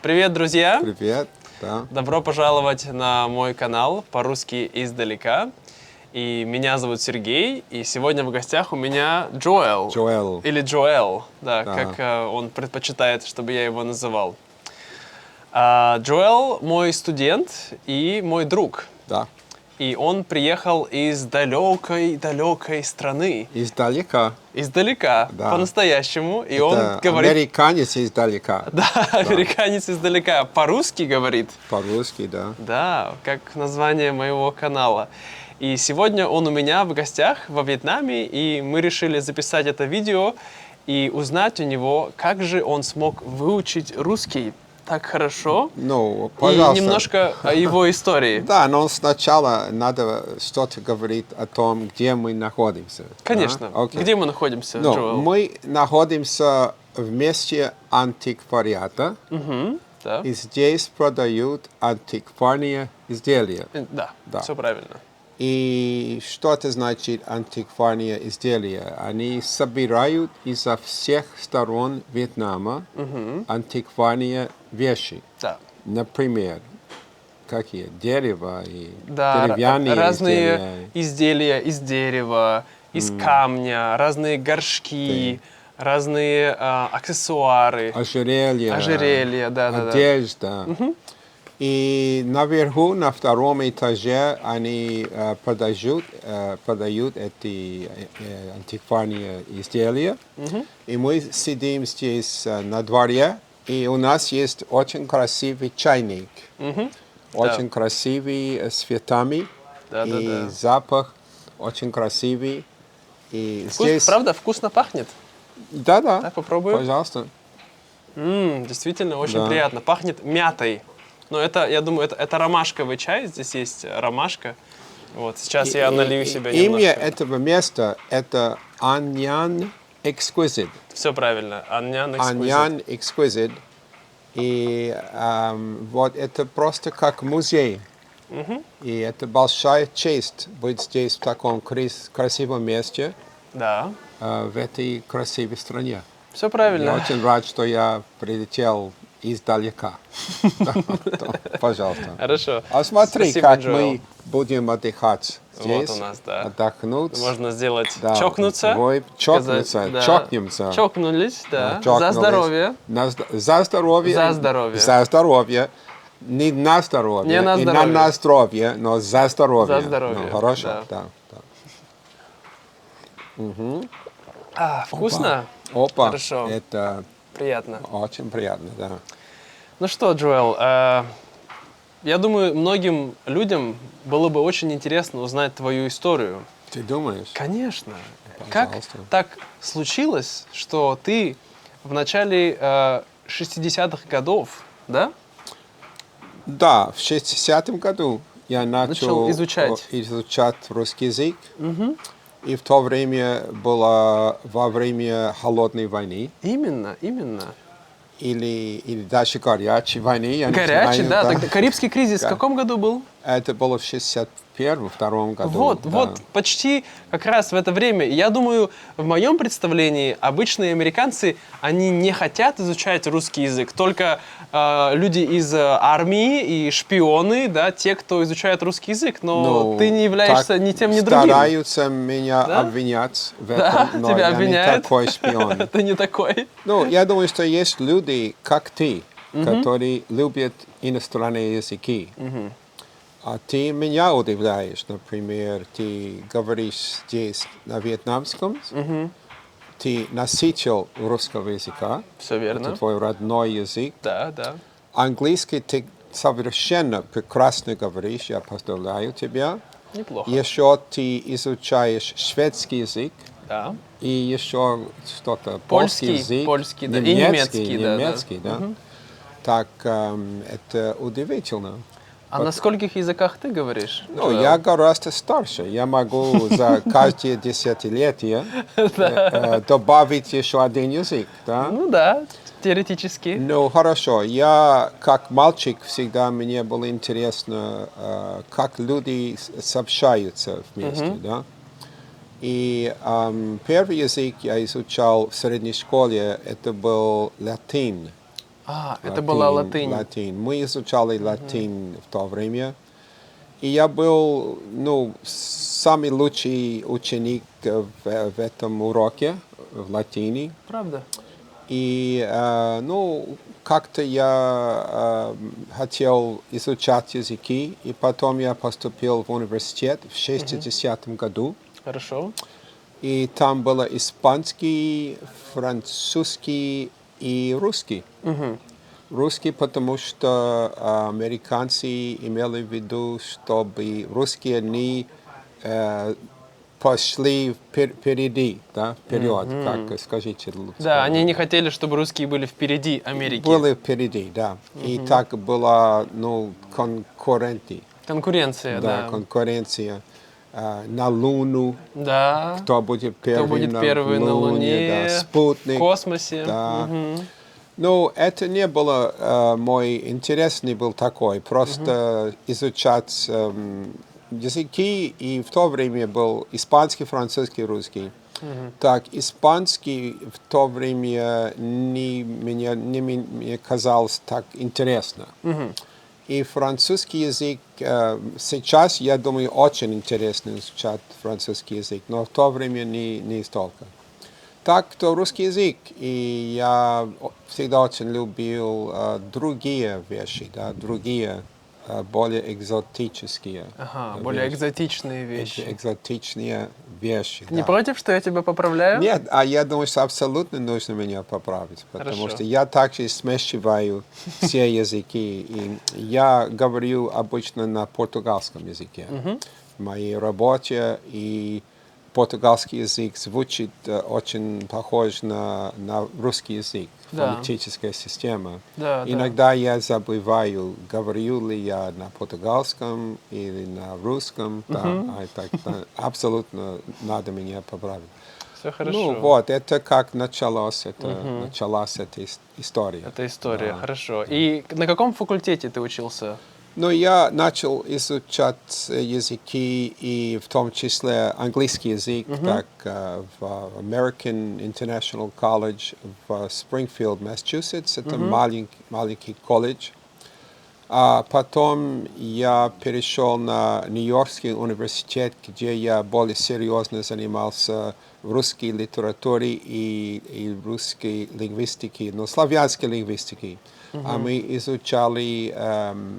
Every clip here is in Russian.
Привет, друзья! Привет, да. Добро пожаловать на мой канал по-русски издалека. И меня зовут Сергей, и сегодня в гостях у меня Джоэл. Джоэл. Или Джоэл, да, Да. как он предпочитает, чтобы я его называл. Джоэл мой студент и мой друг. Да. И он приехал из далекой страны. Издалека. Издалека, Да. по-настоящему. И Это он говорит... американец издалека. Да, американец издалека. По-русски говорит. По-русски, да. Да, как название моего канала. И сегодня он у меня в гостях во Вьетнаме, и мы решили записать это видео и узнать у него, как же он смог выучить русский так хорошо. Ну, И пожалуйста. немножко о его истории. Да, но сначала надо что-то говорить о том, где мы находимся. Конечно. Да? Окей. Где мы находимся, Ну, Джоэл? мы находимся в месте антиквариата, Да. и здесь продают антикварные изделия. Да, Да. все правильно. И что это значит антикварные изделия? Они собирают изо всех сторон Вьетнама антикварные вещи. Да. Например, какие? Дерево и Да, деревянные разные изделия. изделия из дерева, из камня, разные горшки, разные аксессуары, Ожерелья, да. одежда. И наверху, на втором этаже, они продают эти антикварные изделия. И мы сидим здесь на дворе, и у нас есть очень красивый чайник. Очень красивый, с цветами. И запах очень красивый. И здесь... Правда, вкусно пахнет? Да. Так, попробую. Пожалуйста. Действительно, очень Да. приятно. Пахнет мятой. Но это, я думаю, это ромашковый чай. Здесь есть ромашка. Вот, сейчас я налью себе Имя немножко. этого места – это Аньян Exquisite. Все правильно. Аньян Exquisite. Аньян Exquisite. И вот это просто как музей. И это большая честь быть здесь, в таком красивом месте, Да. в этой красивой стране. Все Я правильно. очень рад, что я прилетел издалека. Пожалуйста. Хорошо. А смотри, Спасибо, как Джоэл. мы будем отдыхать здесь. Вот у нас, да. Отдохнуть. Можно сделать Да, чокнуться. чокнуться, сказать, да. чокнемся. Чокнулись, да. Чокнулись. За здоровье. За здоровье. За здоровье. За здоровье. Не на здоровье. Не на и здоровье. на здоровье, но за здоровье. За здоровье, Ну, хорошо, да. да. Вкусно? Опа. Хорошо. Это Приятно. очень приятно, да. Ну что, Джоэл, я думаю, многим людям было бы очень интересно узнать твою историю. Ты думаешь? Конечно. Как Пожалуйста. так случилось, что ты в начале 60-х годов, да? Да, в 60-м году я начал изучать русский язык. И в то время было во время Холодной войны. Именно. Или даже горячей войны. Я не Горячий, знаю, да. Тогда Карибский кризис в каком году был? Это было в 61-м году. Вот, почти как раз в это время. Я думаю, в моем представлении, обычные американцы, они не хотят изучать русский язык. Только люди из армии и шпионы, да, те, кто изучает русский язык. Но ты не являешься ни тем, ни другим. Стараются меня обвинять в этом, но тебя я обвиняют? не такой шпион. Ты не такой. Ну, я думаю, что есть люди, как ты, которые любят иностранные языки. А ты меня удивляешь, например, ты говоришь здесь на вьетнамском, ты носитель русского языка, Все верно. это твой родной язык. Да. Английский ты совершенно прекрасно говоришь, я поздравляю тебя. Неплохо. Еще ты изучаешь шведский язык. Да. И еще что-то, Польский язык, да, и немецкий, да. Так, это удивительно. А на скольких языках ты говоришь? Ну, я гораздо старше. Я могу за каждое десятилетие добавить еще один язык, да? Ну да, теоретически. Ну, хорошо. Я, как мальчик, всегда мне было интересно, как люди сообщаются вместе, да? И первый язык я изучал в средней школе, это был латин. Это была латынь. Латынь. Мы изучали латынь в то время. И я был, самый лучший ученик в этом уроке, в латыни. Правда? И, как-то я хотел изучать языки, и потом я поступил в университет в 60-м году. Хорошо. И там было испанский, французский и русский. Русский, потому что американцы имели в виду, чтобы русские не пошли впереди, да, вперед, как скажите. Да, они не хотели, чтобы русские были впереди Америки. Были впереди, да. И так была, конкуренция. Конкуренция, да. Конкуренция. На Луну. Да. Кто будет первый, на Луне, да, спутник. в космосе. Да. Ну, это не было, мой интерес не был такой, просто изучать языки, и в то время был испанский, французский, русский. Так, испанский в то время мне казалось так интересно. И французский язык, сейчас, я думаю, очень интересно изучать французский язык, но в то время не столько. Так, то русский язык, и я всегда очень любил другие вещи, да, другие, более экзотические. Более экзотичные вещи. Экзотичные вещи, Не да. против, что я тебя поправляю? Нет, я думаю, что абсолютно нужно меня поправить, потому Хорошо. что я также смешиваю все языки, и я говорю обычно на португальском языке в моей работе, и португальский язык звучит очень похож на русский язык, Да. фонетическая система. Да, Иногда я забываю, говорю ли я на португальском или на русском. Да, абсолютно надо меня поправить. Все хорошо. Ну вот, это как началась эта история. Это история, Да. хорошо. И на каком факультете ты учился? Ну, я начал изучать языки, и в том числе английский язык, так, в American International College в Спрингфилд, Массачусетс. Это маленький колледж. А потом я перешел на Нью-Йоркский университет, где я более серьезно занимался русской литературой и русской лингвистикой, славянской лингвистикой. А мы изучали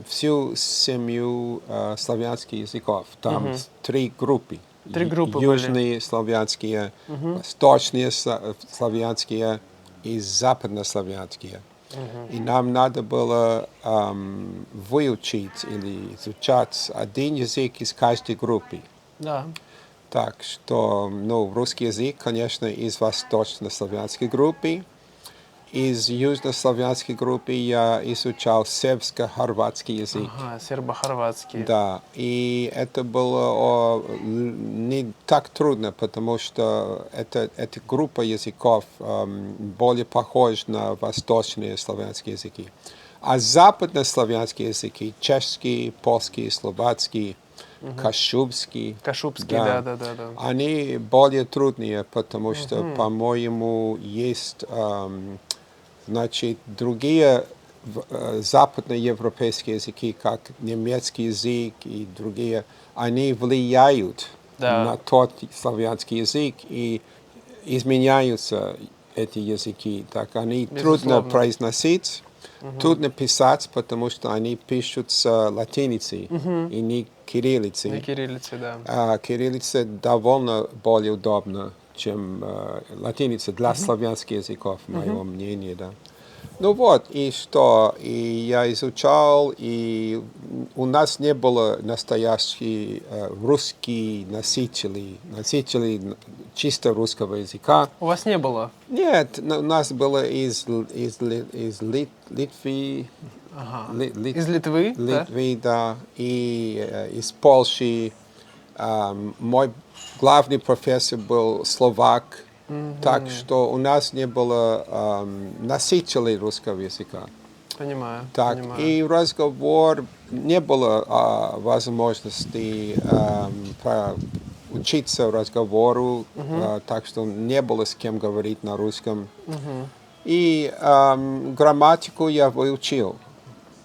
всю семью славянских языков. Там 3 группы. 3 группы Южные славянские, восточные славянские и западнославянские. И нам надо было выучить или изучать один язык из каждой группы. Да. Так что, русский язык, конечно, из восточнославянской группы. Из южнославянской группы я изучал сербско-хорватский язык. Сербо-хорватский. Да, и это было не так трудно, потому что эта группа языков более похожа на восточные славянские языки. А западнославянские языки, чешский, польский, словацкий, кашубский, да. они более трудные, потому что, по-моему, есть другие западноевропейские языки, как немецкий язык и другие, они влияют на тот славянский язык, и изменяются эти языки. Так они трудно произносить, трудно писать, потому что они пишут с латиницей и не кириллицей. На кириллице, да. А кириллица довольно более удобна, чем латиница для славянских языков, в моем мнении, да. Ну вот, и что? И я изучал, и у нас не было настоящих русских носителей чисто русского языка. У вас не было? Нет, у нас было из Литвы. Из Литвы? Литвы, да, и из Польши. Мой главный профессор был словак. Так что у нас не было носителей русского языка. Понимаю. Так, и разговор, не было возможности учиться разговору, так что не было с кем говорить на русском. И грамматику я выучил.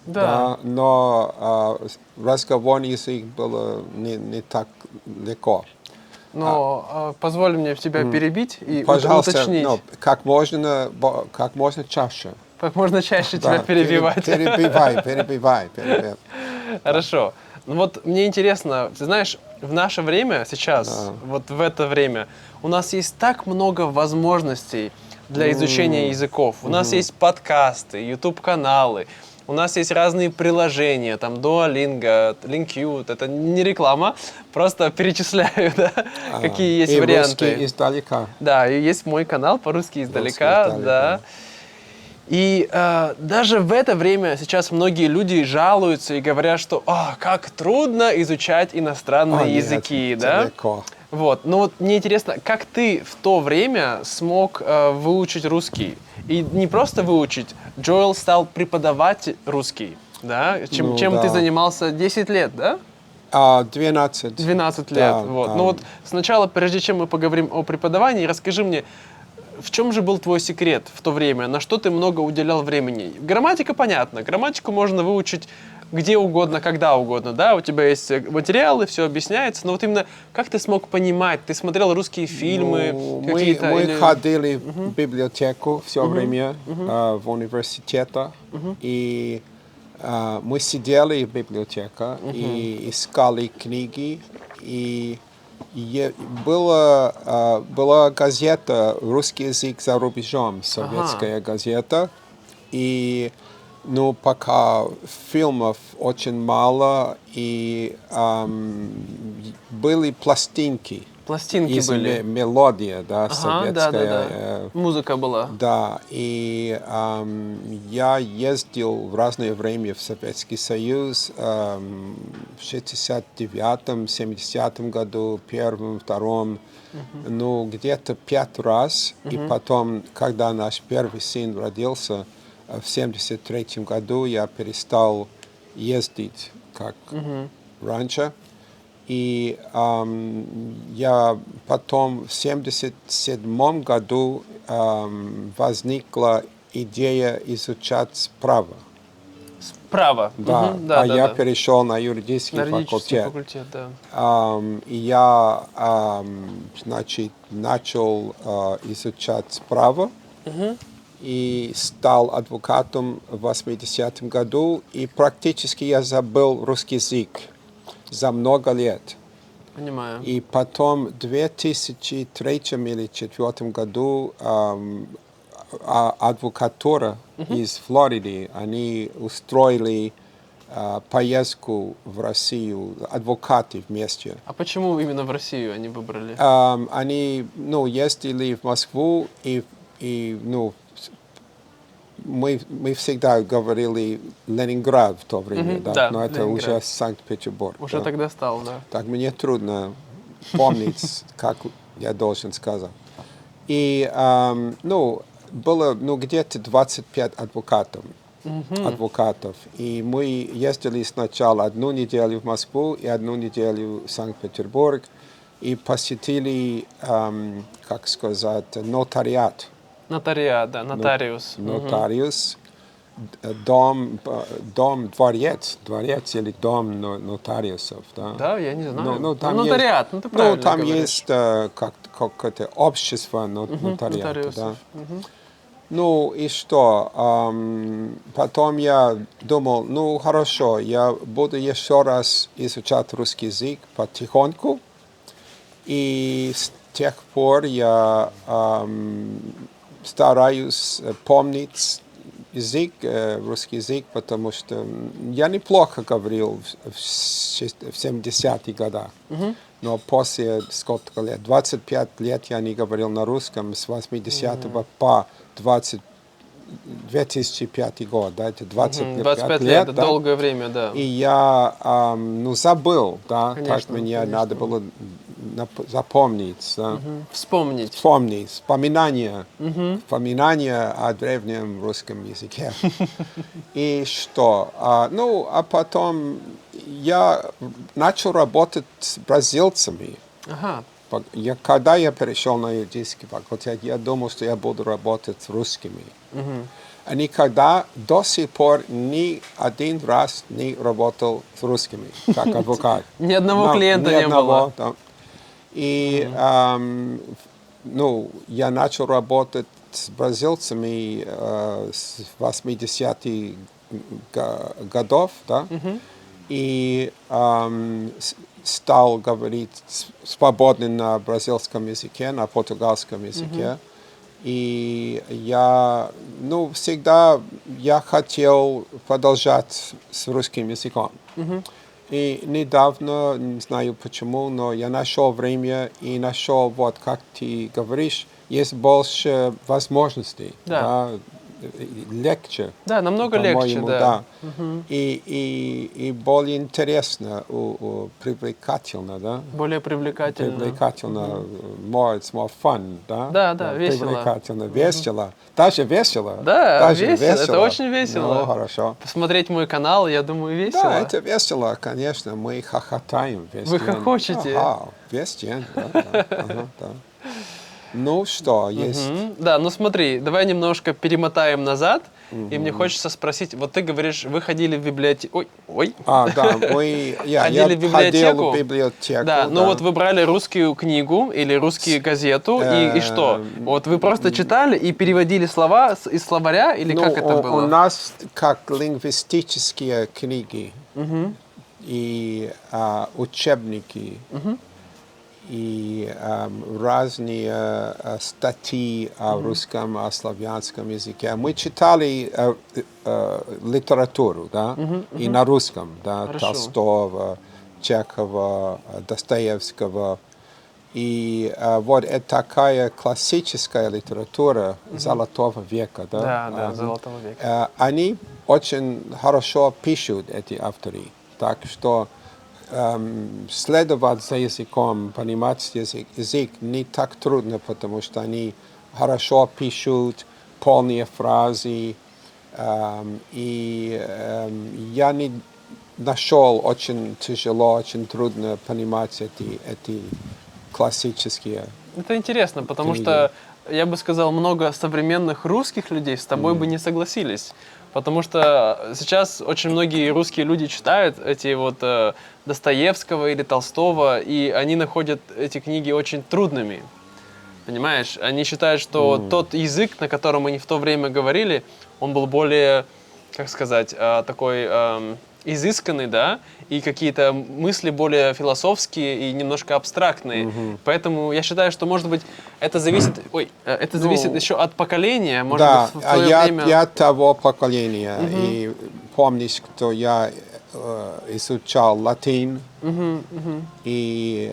Да. Но разговорный язык было не так легко. Но позволь мне тебя перебить и Пожалуйста, уточнить. но как можно чаще. Как можно чаще тебя Да, перебивать. перебивай. Хорошо. Ну вот мне интересно, ты знаешь, в наше время сейчас, вот в это время, у нас есть так много возможностей для изучения языков. У нас есть подкасты, YouTube-каналы, у нас есть разные приложения, там Duolingo, LinkU, это не реклама, просто перечисляю, да, какие есть И варианты. русский издалека. Да, и есть мой канал по-русски издалека, Русский да. издалека. И даже в это время сейчас многие люди жалуются и говорят, что как трудно изучать иностранные языки, Нет, да? легко. Вот, ну вот мне интересно, как ты в то время смог выучить русский? И не просто выучить, Джоэл стал преподавать русский, да? Чем да. ты занимался 10 лет, да? 12. 12 лет, Да, вот. Ну вот сначала, прежде чем мы поговорим о преподавании, расскажи мне, в чем же был твой секрет в то время? На что ты много уделял времени? Грамматика, понятно. Грамматику можно выучить где угодно, когда угодно, да? У тебя есть материалы, все объясняется. Но вот именно как ты смог понимать? Ты смотрел русские фильмы какие-то? Мы или... ходили в библиотеку все время, в университете. И мы сидели в библиотеке и искали книги. И была газета «Русский язык за рубежом», советская газета. И пока фильмов очень мало, и были пластинки. Пластинки были. Мелодия, да, советская. Да. Музыка была. Да, и я ездил в разное время в Советский Союз в 69-м, 70-м году, первом, втором, где-то 5 раз. И потом, когда наш первый сын родился, в 73-м году я перестал ездить, как раньше. И я потом в 1977 году возникла идея изучать право. Право. Да, я перешел на юридический факультет, да. И я, начал изучать право. И стал адвокатом в 80-м году. И практически я забыл русский язык за много лет. Понимаю. И потом в 2003 или 2004 году адвокатура из Флориды, они устроили поездку в Россию, адвокаты вместе. А почему именно в Россию они выбрали? Они ездили в Москву, и мы всегда говорили Ленинград в то время, да? Но это Ленинград. уже Санкт-Петербург. Уже да? тогда стал, да. Так мне трудно помнить, как я должен сказать. И было где-то 25 адвокатов. И мы ездили сначала 1 неделю в Москву и 1 неделю в Санкт-Петербург и посетили, как сказать, нотариат. Нотариат, да, нотариус. Нотариус, дворец или дом нотариусов, да? Да, я не знаю. Там нотариат, есть, ты правильно там говоришь. есть какое-то общество нотариата, да? И что? Потом я думал, хорошо, я буду еще раз изучать русский язык потихоньку, и с тех пор я стараюсь помнить русский язык, потому что я неплохо говорил в 70-х годах. Но после сколько лет? 25 лет я не говорил на русском, с 80-го по 2005 год, да, это 25 лет, это долгое время, да. И я забыл, да, Конечно, так мне надо было запомнить. Да. Вспомнить. Вспоминания о древнем русском языке. И что? А потом я начал работать с бразильцами. Ага. Когда я перешел на юридический факультет, я думал, что я буду работать с русскими. А никогда до сих пор ни один раз не работал с русскими, как адвокат. Ни одного клиента ни не одного, было. да. И я начал работать с бразильцами с 80-х годов, да, и стал говорить свободно на бразильском языке, на португальском языке. И я, всегда я хотел продолжать с русским языком. И недавно, не знаю почему, но я нашел время и нашел, вот как ты говоришь, есть больше возможностей, Да. легче. Да, намного легче, по-моему, да. И более интересно, привлекательно, да? Более привлекательно. Привлекательно, it's more fun, да? Да, весело. Привлекательно, весело. Даже весело. Да, Даже весело, это очень весело. Ну, хорошо. Посмотреть мой канал, я думаю, весело. Да, это весело, конечно, мы хохотаем весь Вы день. хохочете? Ага, весь день, да. Ага, да. Ну что, есть... Да, ну смотри, давай немножко перемотаем назад, и мне хочется спросить, вот ты говоришь, вы ходили в библиотеку... Ой. Да, я Ходили в библиотеку? ходил в библиотеку. Да, ну вот вы брали русскую книгу или русскую газету, и что? Вот вы просто читали и переводили слова из словаря, или как это было? У нас как лингвистические книги и учебники, и разные статьи о русском, о славянском языке. Мы читали литературу, да, и на русском, да, Хорошо. Толстого, Чехова, Достоевского. И вот это такая классическая литература Золотого века, да? Да, Золотого века. Они очень хорошо пишут, эти авторы, так что следовать за языком, понимать язык не так трудно, потому что они хорошо пишут полные фразы, и я не нашел очень тяжело, очень трудно понимать эти классические. Это интересно, потому книги. что, я бы сказал, много современных русских людей с тобой бы не согласились. Потому что сейчас очень многие русские люди читают эти вот Достоевского или Толстого, и они находят эти книги очень трудными. Понимаешь? Они считают, что тот язык, на котором они в то время говорили, он был более, как сказать, такой изысканный, да, и какие-то мысли более философские и немножко абстрактные. Поэтому я считаю, что, может быть, это зависит, зависит еще от поколения. Может Да, быть, в твое время... я того поколения, и помнишь, что я изучал латынь, и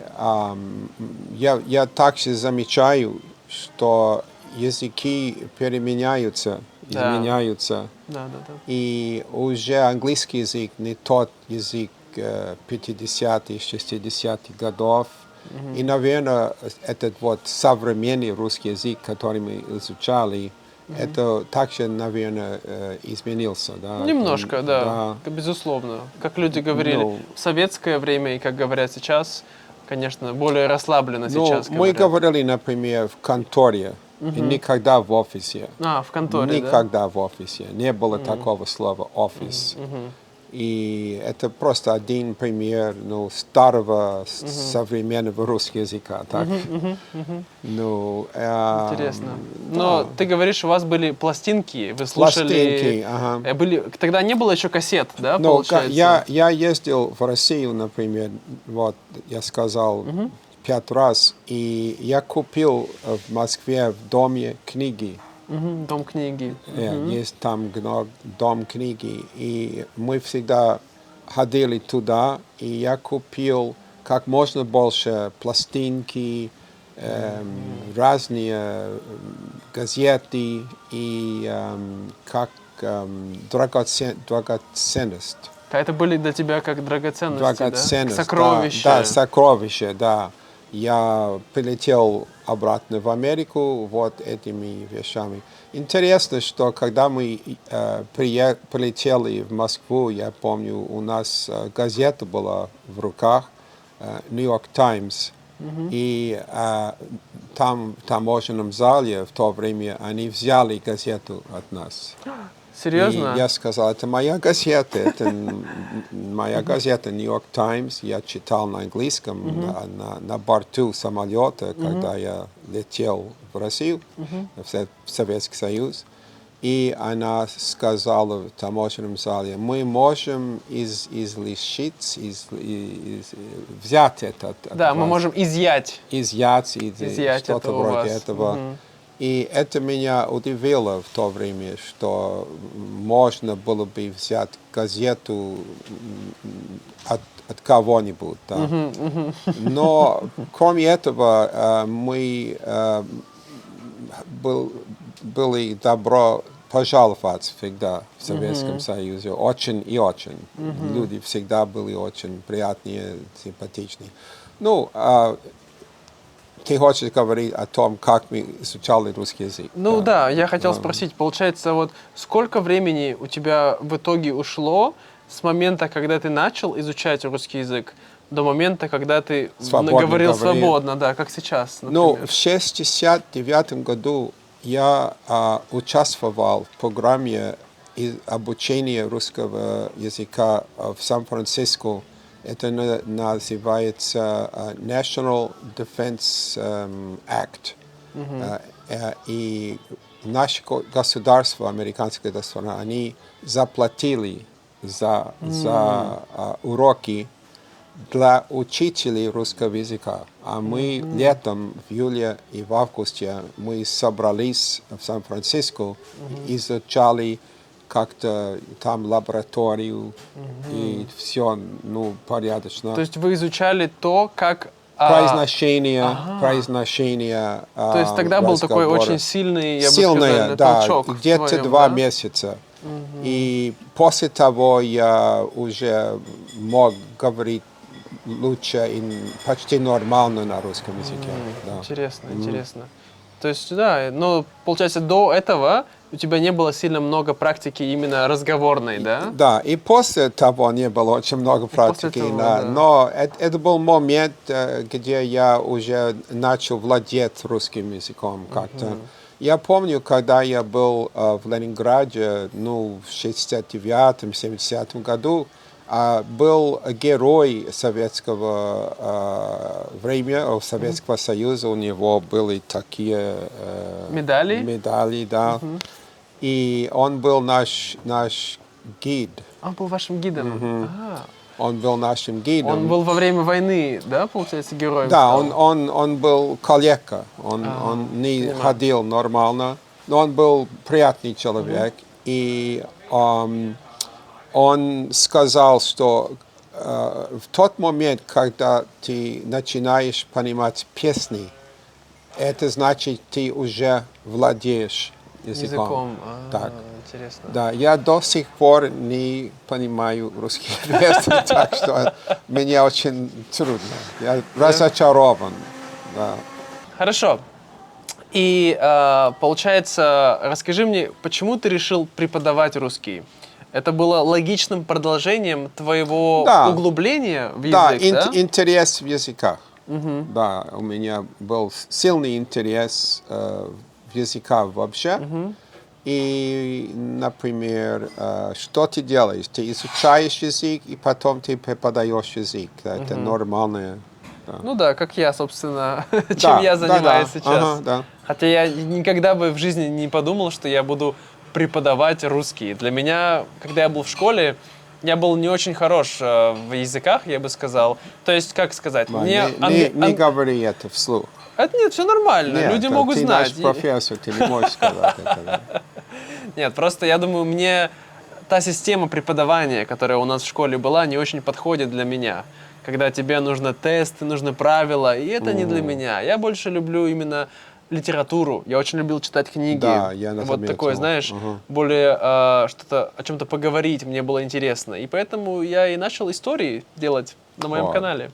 я также замечаю, что языки переменяются, изменяются. Да. И уже английский язык не тот язык 50-х, 60-х годов. И, наверное, этот вот современный русский язык, который мы изучали, это также, наверное, изменился. Да? Немножко, да, безусловно. Как люди говорили в советское время и как говорят сейчас, конечно, более расслабленно сейчас мы говорят. говорили, например, в конторе, и никогда в офисе. В конторе, Никогда в офисе. Не было такого слова «офис». И это просто один пример старого современного русского языка. Так? Интересно. Но ты говоришь, у вас были пластинки, вы слушали... Пластинки, Тогда не было еще кассет, да, получается? Я ездил в Россию, например, вот я сказал 5 раз, и я купил в Москве в Доме книги. Дом книги. Есть там дом книги, и мы всегда ходили туда, и я купил как можно больше пластинки, разные газеты и как драгоценность. Это были для тебя как драгоценности, Драгоценность, да? Сокровища. Да, сокровища, да. Я прилетел обратно в Америку вот этими вещами. Интересно, что когда мы прилетели в Москву, я помню, у нас газета была в руках, New York Times, И там в таможенном зале в то время они взяли газету от нас. Серьезно? И я сказал, это моя газета, это моя газета New York Times. Я читал на английском на борту самолета, когда я летел в Россию, в Советский Союз. И она сказала в таможенном зале, мы можем взять это от Да, мы вас, можем изъять. изъять Изъять что-то это у вроде вас. этого. И это меня удивило в то время, что можно было бы взять газету от кого-нибудь. Да. Но кроме этого мы были добро пожаловать всегда в Советском Союзе. Очень и очень. Люди всегда были очень приятные, симпатичные. Ну, ты хочешь говорить о том, как мы изучали русский язык? Ну да, я хотел спросить, получается, вот сколько времени у тебя в итоге ушло с момента, когда ты начал изучать русский язык, до момента, когда ты говорил свободно, да, как сейчас, например? Ну, в 1969 году я участвовал в программе обучения русского языка в Сан-Франциско. Это называется National Defense Act. И наше государство, американское государство, они заплатили за уроки для учителей русского языка. А мы летом, в июле и в августе, мы собрались в Сан-Франциско и изучали как-то там лабораторию и все, ну, порядочно. То есть вы изучали то, как... Произношение. То есть тогда был такой очень сильный, я бы сказал, да, толчок. где-то 2 месяца. И после того я уже мог говорить лучше и почти нормально на русском языке. Да. Интересно, интересно. То есть, да, но получается, до этого у тебя не было сильно много практики именно разговорной, да? Да, и после того не было очень много практики. того, да. да. Но это был момент, где я уже начал владеть русским языком как-то. Я помню, когда я был в Ленинграде, ну, в 69-70 году, был герой советского времени, Советского Союза, у него были такие медали, да. И он был наш гид. Он был вашим гидом? Он был нашим гидом. Он был во время войны, да, получается, героем? Да, стал? он был коллега, он не ходил нормально, но он был приятный человек. И он сказал, что в тот момент, когда ты начинаешь понимать песни, это значит, ты уже владеешь языком. Так. Интересно. Да, я до сих пор не понимаю русский язык, так что мне очень трудно. Я разочарован. Да. Хорошо. И получается, расскажи мне, почему ты решил преподавать русский? Это было логичным продолжением твоего углубления в язык, да? Интерес в языках. Да, у меня был сильный интерес в языках вообще. И, например, что ты делаешь? Ты изучаешь язык, и потом ты преподаешь язык. Это нормально. Да. Ну да, как я, собственно, чем я занимаюсь сейчас. Хотя я никогда бы в жизни не подумал, что я буду преподавать русский. Для меня, когда я был в школе, я был не очень хорош в языках, я бы сказал. То есть, как сказать? Не говори это вслух. Это нет, все нормально, нет, люди могут знать. Ты наш профессор, ты не можешь сказать это. Нет, просто я думаю, мне та система преподавания, которая у нас в школе была, не очень подходит для меня. Когда тебе нужны тесты, нужны правила, и это не для меня. Я больше люблю именно литературу. Я очень любил читать книги. Да, я вот заметил. такое, знаешь, более что-то о чем-то поговорить мне было интересно. И поэтому я и начал истории делать на моем канале.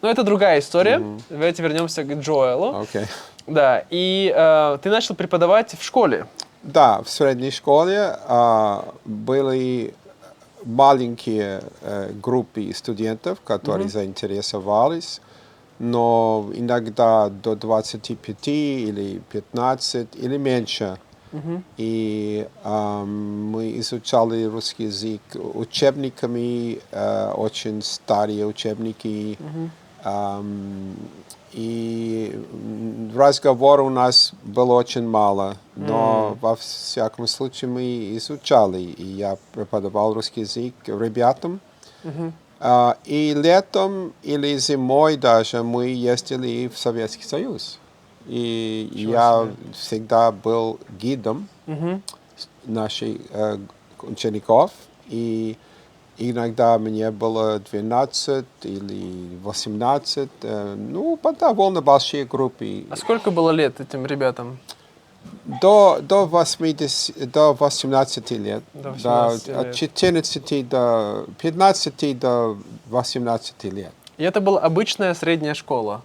Но это другая история. Давайте вернемся к Джоэлу. Okay. Да, и ты начал преподавать в школе. Да, в средней школе были маленькие группы студентов, которые заинтересовались. но иногда до 25 или 15 или меньше. И мы изучали русский язык учебниками, очень старые учебники. И разговор у нас был очень мало, но во всяком случае мы изучали, и я преподавал русский язык ребятам. И летом или зимой даже мы ездили в Советский Союз. И я всегда был гидом наших учеников. И иногда мне было 12 или 18, ну, довольно большие группы. А сколько было лет этим ребятам? До 18 лет. До 18 От лет. 14 до 15 до 18 лет. И это была обычная средняя школа.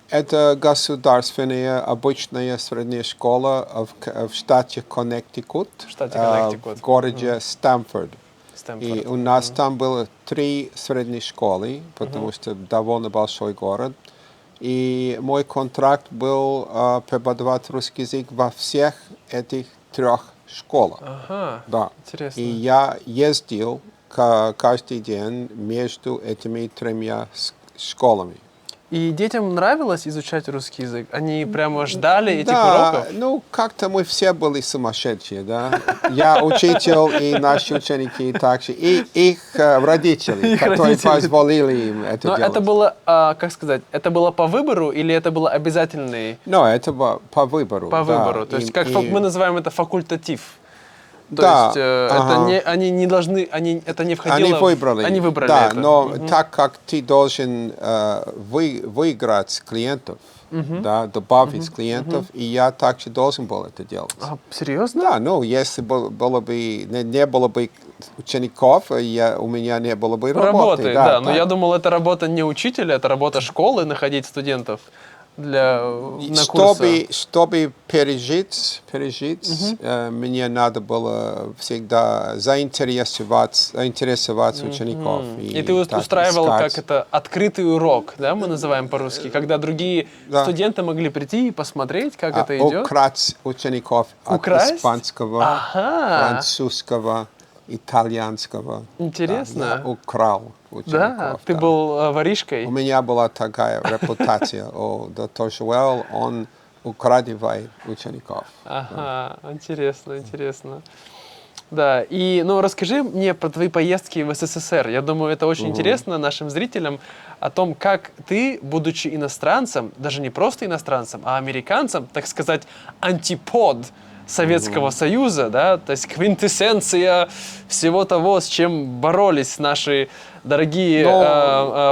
Это государственная обычная средняя школа в штате Коннектикут, В штате Коннектикут. в городе Стэнфорд. Стэнфорд. И у нас там было 3 средние школы, потому что довольно большой город. И мой контракт был преподавать русский язык во всех этих 3 школах. Ага, Да. интересно. И я ездил каждый день между этими 3 школами. И детям нравилось изучать русский язык? Они прямо ждали этих Да, уроков? ну как-то мы все были сумасшедшие, да. Я учитель, и наши ученики также, и их родители, Их которые родители. позволили им это Но делать. это было, как сказать, это было по выбору или это было обязательный Но это было по выбору. по да. выбору? То есть, как И- мы называем это факультатив. То Да, есть, это ага. не, они не должны, это не входило... Они выбрали. Они выбрали да, это. но так как ты должен выиграть клиентов, да, добавить клиентов, и я также должен был это делать. А, серьезно? Да, ну, если было бы, не было бы учеников, у меня не было бы работы. Да. Но я думал, это работа не учителя, это работа школы, находить студентов на курсы. Чтобы пережить, мне надо было всегда заинтересоваться учеников. И ты так устраивал, искать. как это, открытый урок, да, мы называем по-русски, когда другие Да. студенты могли прийти и посмотреть, как это идет. Украсть учеников Украсть? от испанского, Ага. французского, итальянского. Интересно. Да, я украл учеников. Да, ты да. был воришкой. У меня была такая репутация. Доктор Жуэл, он украдывает учеников. Ага, интересно. Да, и расскажи мне про твои поездки в СССР. Я думаю, это очень интересно нашим зрителям о том, как ты, будучи иностранцем, даже не просто иностранцем, а американцем, так сказать, антипод Советского Союза, да, то есть квинтэссенция всего того, с чем боролись наши дорогие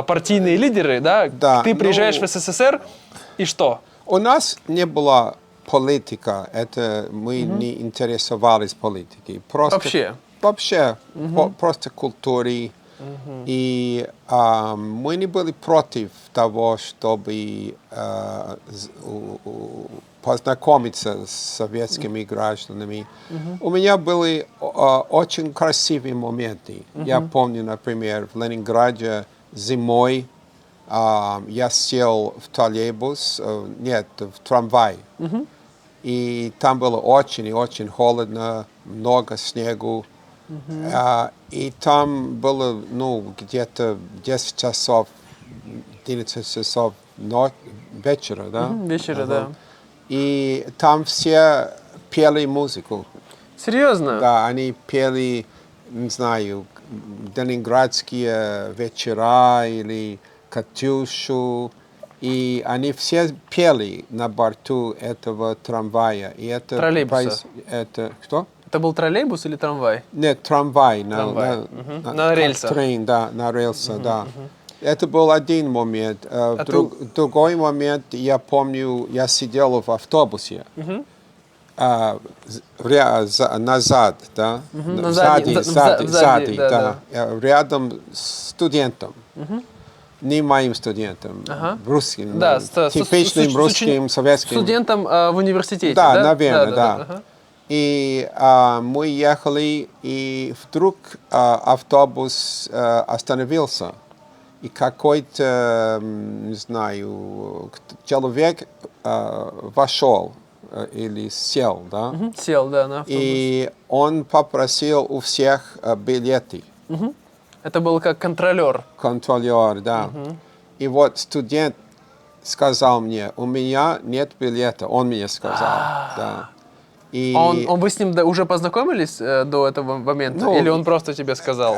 партийные лидеры, да? Да, Ты приезжаешь ну- в СССР, и что? У нас не была политика, это мы не интересовались политикой. Просто, Вообще? просто культурой. И мы не были против того, чтобы познакомиться с советскими гражданами. У меня были очень красивые моменты. Я помню, например, в Ленинграде зимой я сел в троллейбус, в трамвай. И там было очень и очень холодно, много снегу. И там было, где-то 10 часов, 11 часов вечера, да? Вечера, да. И там все пели музыку. Серьезно? Да, они пели, не знаю, ленинградские вечера или «Катюшу». И они все пели на борту этого трамвая. И это Троллейбуса? Это что? Это был троллейбус или трамвай? Нет, трамвай. Трамвай. На как рельсах. Трейн, да, на рельсах, да. Это был один момент. Другой момент, я помню, я сидел в автобусе. Назад, да? Сзади, да. Рядом с студентом. Не моим студентом, русским, Да, типичным русским, советским. Студентом в университете, Да, да? наверное, да. Ага. И мы ехали, и вдруг автобус остановился. и какой-то, не знаю, человек вошел или сел, да, Сел, да, на автобус. и он попросил у всех билеты. Это был как контролер. Контролер, да. И вот студент сказал мне, у меня нет билета, он мне сказал, да. И Вы с ним уже познакомились до этого момента? Ну, Или он просто тебе сказал?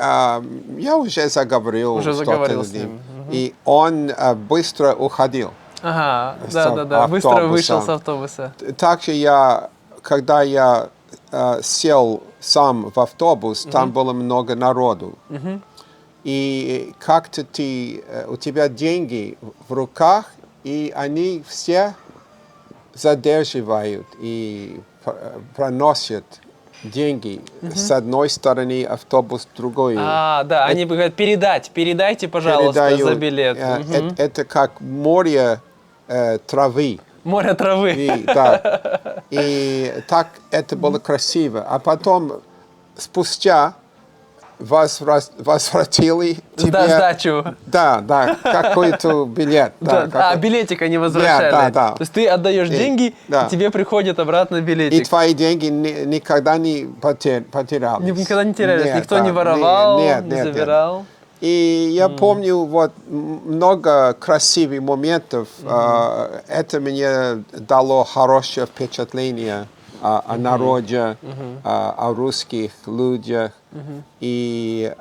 я уже заговорил, Уже что-то заговорил с с ним. ним. И он быстро уходил. Ага, с да. Быстро автобуса. вышел с автобуса. Также когда я сел сам в автобус, там было много народу. И как-то у тебя деньги в руках, и они все задерживают и проносят деньги с одной стороны автобус в другую. Да, они говорят, передайте, пожалуйста, за Передают. билет. Это как море травы. Море травы. И так это было красиво. А потом, спустя, возвратили тебе... Сдачу. Да, какой-то билет. Билетик они возвращали. Да. То есть ты отдаешь деньги, да. и тебе приходит обратно И билетик. твои деньги никогда не потерялись. Никогда не терялись, Нет, никто не воровал, нет, не забирал. И я помню вот много красивых моментов. Это мне дало хорошее впечатление о народе, о русских людях. И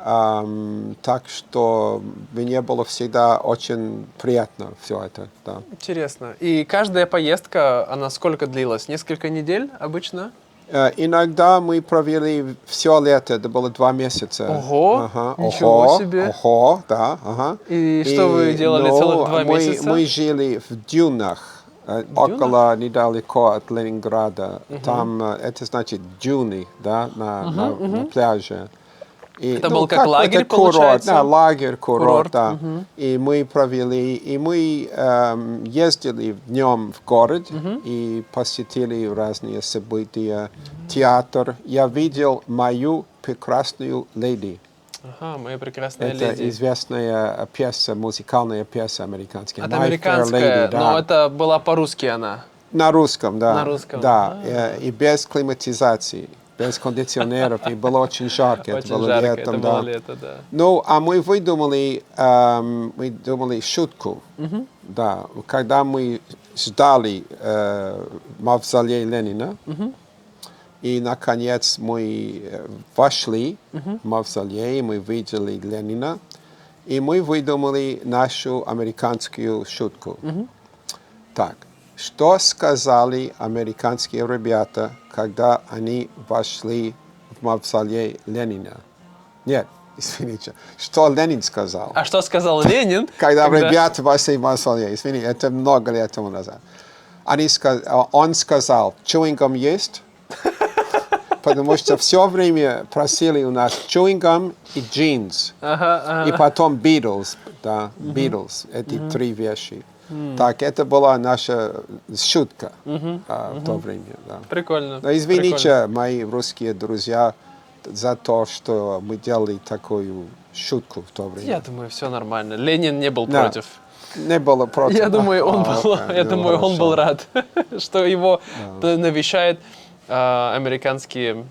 так что мне было всегда очень приятно все это. Да. Интересно. И каждая поездка, она сколько длилась? Несколько недель обычно? Иногда мы провели все лето, это было 2 месяца. Ого, ничего себе. Ого, да. Ага. И что вы делали целых 2 месяца? Мы жили в дюнах, около, недалеко от Ленинграда. Там, это значит дюны, да, на пляже. И, это был как лагерь, курорт, получается? Да, лагерь, курорт, да. Угу. И мы провели, и мы ездили днем в город и посетили разные события, театр. Я видел мою прекрасную леди. Ага, моя прекрасная это леди. известная пьеса, музыкальная пьеса американская. Это американская, Lady, но это была по-русски она. На русском, да. На русском. Да, и без климатизации. Без кондиционеров, и было очень жарко. Очень это было жарко, летом, это да. было лето, да. Ну, а мы думали шутку. Да, когда мы ждали мавзолей Ленина, и, наконец, мы вошли в мавзолей, мы видели Ленина, и мы выдумали нашу американскую шутку. Так. Что сказали американские ребята, когда они вошли в мавзолей Ленина? Нет, извините. Что Ленин сказал? А что сказал Ленин? Когда ребята вошли в мавзолей. Извините, это много лет тому назад. Он сказал, чуингом есть? Потому что все время просили у нас чуингом и джинс. И потом Beatles. Да, Beatles. Эти 3 вещи. Так, это была наша шутка в то время. Да. Прикольно. Но извините, мои русские друзья, за то, что мы делали такую шутку в то время. Я думаю, все нормально. Ленин не был против. Не было против. Я думаю, он был рад, что его навещают американские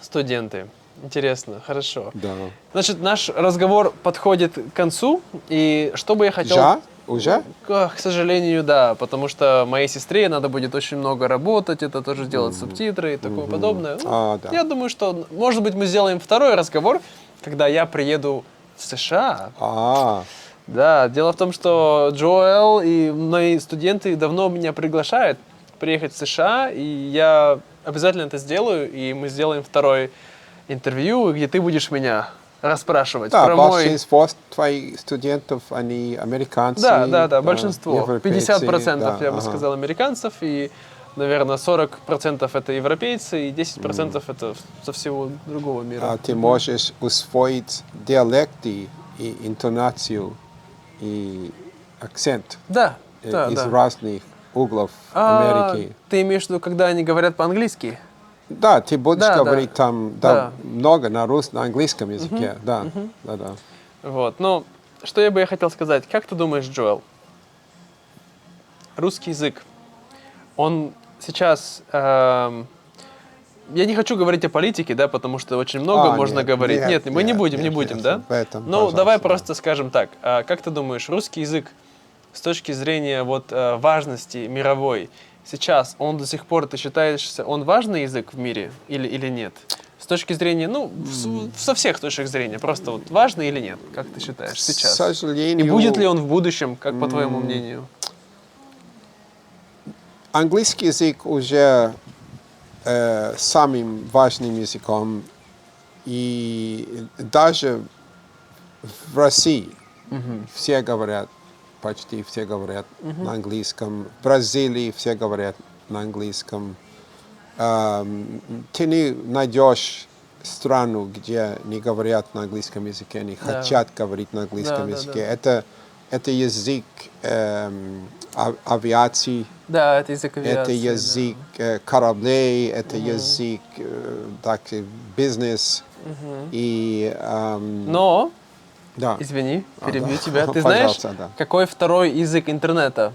студенты. Интересно, хорошо. Да. Значит, наш разговор подходит к концу, и что бы я хотел... Уже? К сожалению, да, потому что моей сестре надо будет очень много работать, это тоже делать субтитры и такое подобное. Да. Я думаю, что, может быть, мы сделаем второй разговор, когда я приеду в США. Да, дело в том, что Джоэл и мои студенты давно меня приглашают приехать в США, и я обязательно это сделаю, и мы сделаем второе интервью, где ты будешь меня расспрашивать. Да, про большинство твоих студентов, они американцы. Да, большинство. 50% да, я бы сказал американцев, и, наверное, 40% это европейцы, и 10% это со всего другого мира. А ты можешь усвоить диалекты и интонацию, и акцент из разных углов Америки. Ты имеешь в виду, когда они говорят по-английски? Да, ты будешь говорить там много на английском языке. Да. Вот, ну, что я хотел сказать. Как ты думаешь, Джоэл, русский язык, он сейчас... я не хочу говорить о политике, да, потому что очень много можно нет, говорить. нет, Мы не нет, будем, нет, не будем, нет, да? об этом, Ну, давай пожалуйста, просто скажем так. Как ты думаешь, русский язык с точки зрения вот важности мировой, сейчас он до сих пор, ты считаешь, он важный язык в мире или нет? С точки зрения, ну, со всех точек зрения, просто вот важный или нет, как ты считаешь К сейчас? сожалению, И будет ли он в будущем, как по твоему мнению? английский язык уже самым важным языком, и даже в России все говорят, почти все говорят на английском, в Бразилии все говорят на английском. Ты не найдешь страну, где не говорят на английском языке, не Да. хотят говорить на английском Да, языке. да. Это язык авиации, Да, это язык это авиации. язык кораблей, это язык так, бизнес. И, Но, да. извини, А, перебью да. тебя. Ты знаешь, Пожалуйста, да. какой второй язык интернета?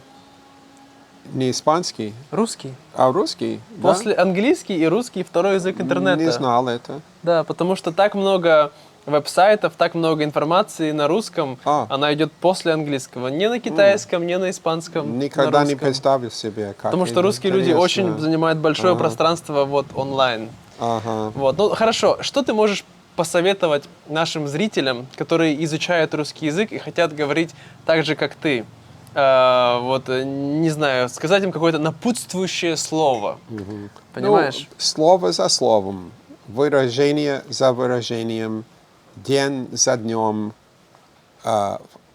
Не испанский, Русский. а русский. Да? После английский и русский второй язык интернета. Не знал это. Да, потому что так много веб-сайтов, так много информации на русском, она идет после английского. Не на китайском, не на испанском, Никогда на не русском. представил себе, как Потому что русские люди интересно. очень занимают большое пространство вот онлайн. Ага. Вот. Ну хорошо, что ты можешь посоветовать нашим зрителям, которые изучают русский язык и хотят говорить так же, как ты? Вот, не знаю, сказать им какое-то напутствующее слово. Понимаешь? Ну, слово за словом, выражение за выражением, день за днем,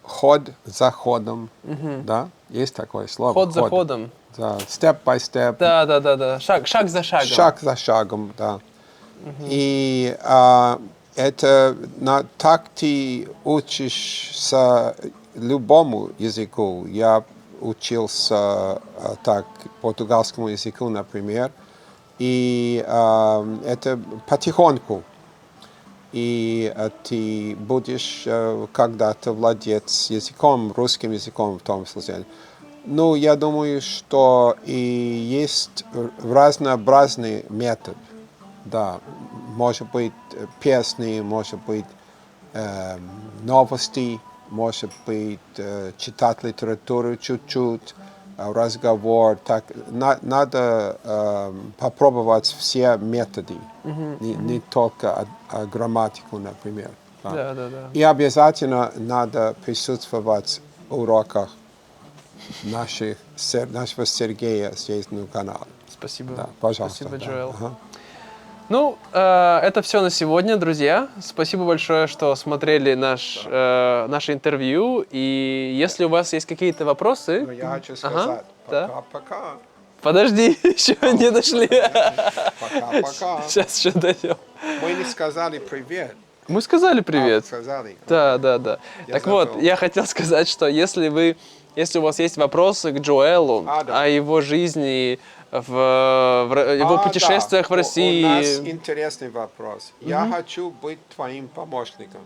ход за ходом. Да? Есть такое слово? Ход за ходом. Да. Step by step. Да. Шаг за шагом. Шаг за шагом, да. И это так ты учишься любому языку. Я учился так португальскому языку, например, и это потихоньку. И ты будешь когда-то владеть языком, русским языком в том смысле. Ну, я думаю, что и есть разнообразный метод. Да, может быть песни, может быть новости, может быть читать литературу чуть-чуть, разговор. Так, надо попробовать все методы, не только грамматику, например. Да. И обязательно надо присутствовать в уроках нашего Сергея здесь на канале. Спасибо. Да, пожалуйста. Спасибо, да. Джоэл. Ага. Ну, это все на сегодня, друзья. Спасибо большое, что смотрели наше интервью. И если у вас есть какие-то вопросы... Но я хочу сказать, да. пока-пока. Подожди, еще не дошли. Пока-пока. Сейчас еще дойдем. Мы не сказали привет. Мы сказали привет. Сказали. Да. Я Так забыл. вот, я хотел сказать, что если у вас есть вопросы к Джоэлу да. о его жизни, в его путешествиях в России... У нас интересный вопрос. Я хочу быть твоим помощником,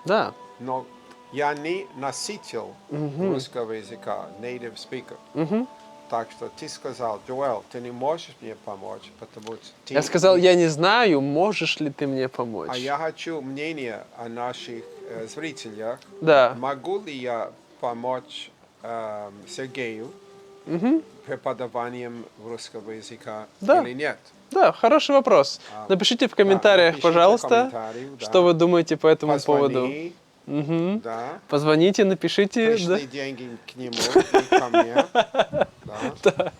Да. но я не носитель русского языка, native speaker. Так что ты сказал, Джоэл, ты не можешь мне помочь, потому что ты... Я сказал, я не знаю, можешь ли ты мне помочь. А я хочу мнение о наших зрителях. Да. Могу ли я помочь Сергею преподаванием русского языка или нет? Да, хороший вопрос. Напишите в комментариях, напишите пожалуйста, комментарий, да. что вы думаете по этому Позвони, поводу. да. Позвоните, напишите. Пришли деньги к нему и ко мне. Да.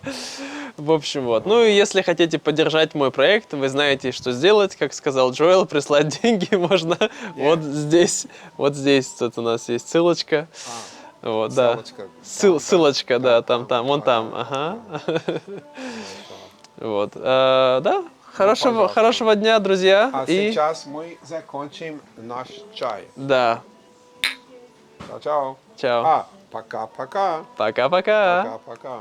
В общем, вот. Ну и если хотите поддержать мой проект, вы знаете, что сделать. Как сказал Джоэл, прислать деньги можно вот здесь. Вот здесь тут у нас есть ссылочка. Вот, да. Ссылочка, да, там, вон там. Ага. Вот. Да. Хорошего дня, друзья. А сейчас мы закончим наш чай. Да. Чао. Чао. Пока-пока. Пока-пока. Пока-пока.